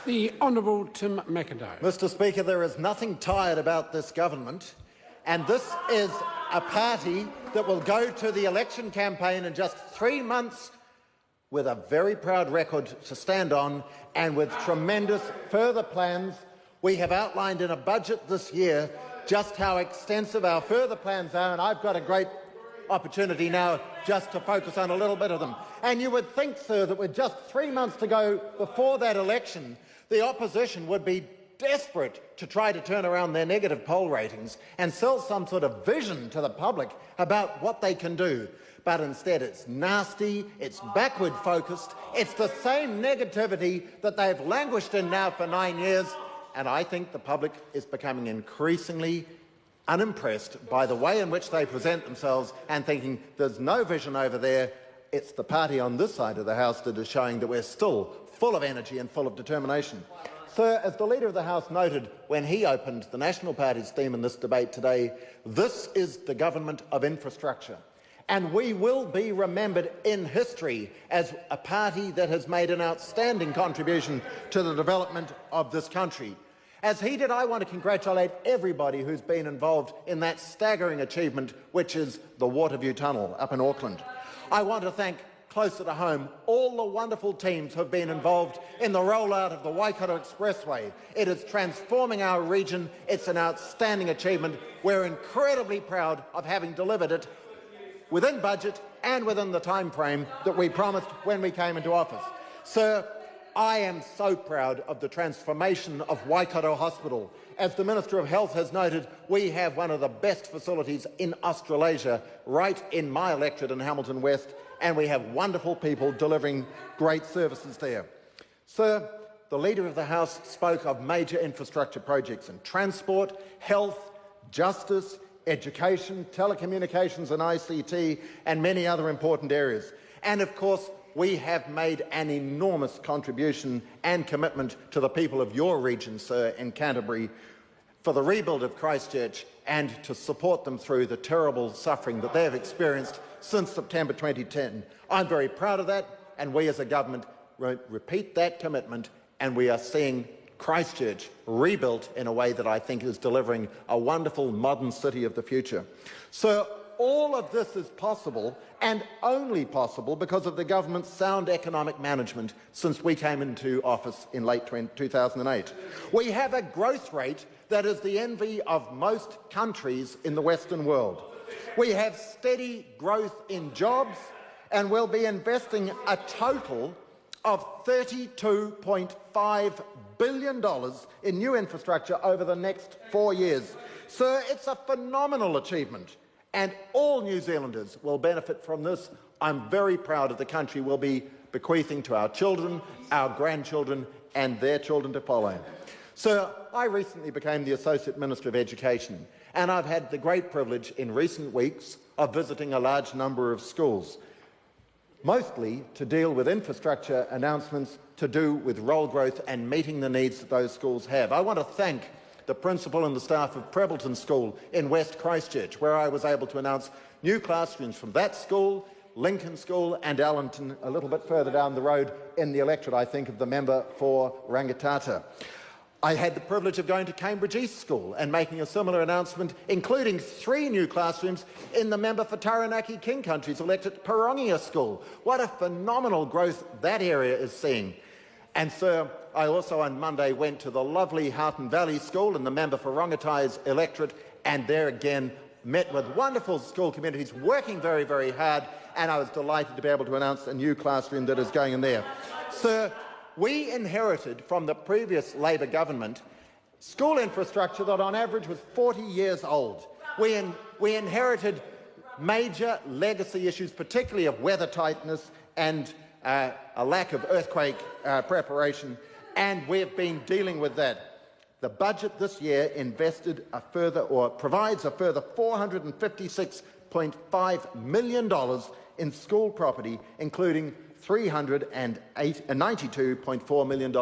The Honourable Tim Macindoe. Mr Speaker, there is nothing tired about this government, and this is a party that will go to the election campaign in just 3 months with a very proud record to stand on and with tremendous further plans. We have outlined in a budget this year just how extensive our further plans are, and I've got a great opportunity now just to focus on a little bit of them. And you would think, sir, that with just 3 months to go before that election, the opposition would be desperate to try to turn around their negative poll ratings and sell some sort of vision to the public about what they can do. But instead it's nasty, it's backward-focused, it's the same negativity that they've languished in now for 9 years, and I think the public is becoming increasingly unimpressed by the way in which they present themselves and thinking there's no vision over there. It's the party on this side of the House that is showing that we're still full of energy and full of determination. Sir, as the Leader of the House noted when he opened the National Party's theme in this debate today, this is the government of infrastructure. And we will be remembered in history as a party that has made an outstanding contribution to the development of this country. As he did, I want to congratulate everybody who's been involved in that staggering achievement, which is the Waterview Tunnel up in Auckland. I want to thank, closer to home, all the wonderful teams who have been involved in the rollout of the Waikato Expressway. It is transforming our region. It's an outstanding achievement. We're incredibly proud of having delivered it within budget and within the time frame that we promised when we came into office. Sir, I am so proud of the transformation of Waikato Hospital. As the Minister of Health has noted, we have one of the best facilities in Australasia right in my electorate in Hamilton West, and we have wonderful people delivering great services there. Sir, the Leader of the House spoke of major infrastructure projects in transport, health, justice, education, telecommunications and ICT, and many other important areas. And of course, we have made an enormous contribution and commitment to the people of your region, sir, in Canterbury, for the rebuild of Christchurch and to support them through the terrible suffering that they have experienced since September 2010. I'm very proud of that, and we as a government repeat that commitment, and we are seeing Christchurch rebuilt in a way that I think is delivering a wonderful modern city of the future. So all of this is possible, and only possible because of the government's sound economic management since we came into office in late 2008. We have a growth rate that is the envy of most countries in the Western world. We have steady growth in jobs, and we'll be investing a total of $32.5 billion in new infrastructure over the next 4 years. Sir, it's a phenomenal achievement, and all New Zealanders will benefit from this. I'm very proud of the country we'll be bequeathing to our children, our grandchildren, and their children to follow. Sir, I recently became the Associate Minister of Education, and I've had the great privilege in recent weeks of visiting a large number of schools, mostly to deal with infrastructure announcements to do with role growth and meeting the needs that those schools have. I want to thank the principal and the staff of Prebleton School in West Christchurch, where I was able to announce new classrooms from that school, Lincoln School and Allenton, a little bit further down the road in the electorate, I think, of the member for Rangitata. I had the privilege of going to Cambridge East School and making a similar announcement, including 3 new classrooms in the member for Taranaki King Country's elected Parongia School. What a phenomenal growth that area is seeing. And sir, I also on Monday went to the lovely Houghton Valley School in the member for Rangitai's electorate, and there again met with wonderful school communities working very, very hard, and I was delighted to be able to announce a new classroom that is going in there. Sir, we inherited from the previous Labor government school infrastructure that on average was 40 years old. We inherited major legacy issues, particularly of weather tightness and a lack of earthquake preparation, and we've been dealing with that. The budget this year provides a further $456.5 million in school property, including $392.4 million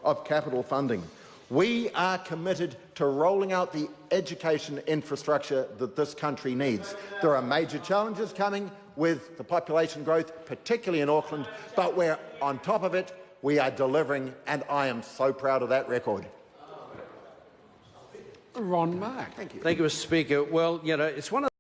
of capital funding. We are committed to rolling out the education infrastructure that this country needs. There are major challenges coming with the population growth, particularly in Auckland, but we're on top of it. we are delivering, and I am so proud of that record. Ron Mark. Thank you. Thank you, Mr. Speaker. Well, you know, it's one of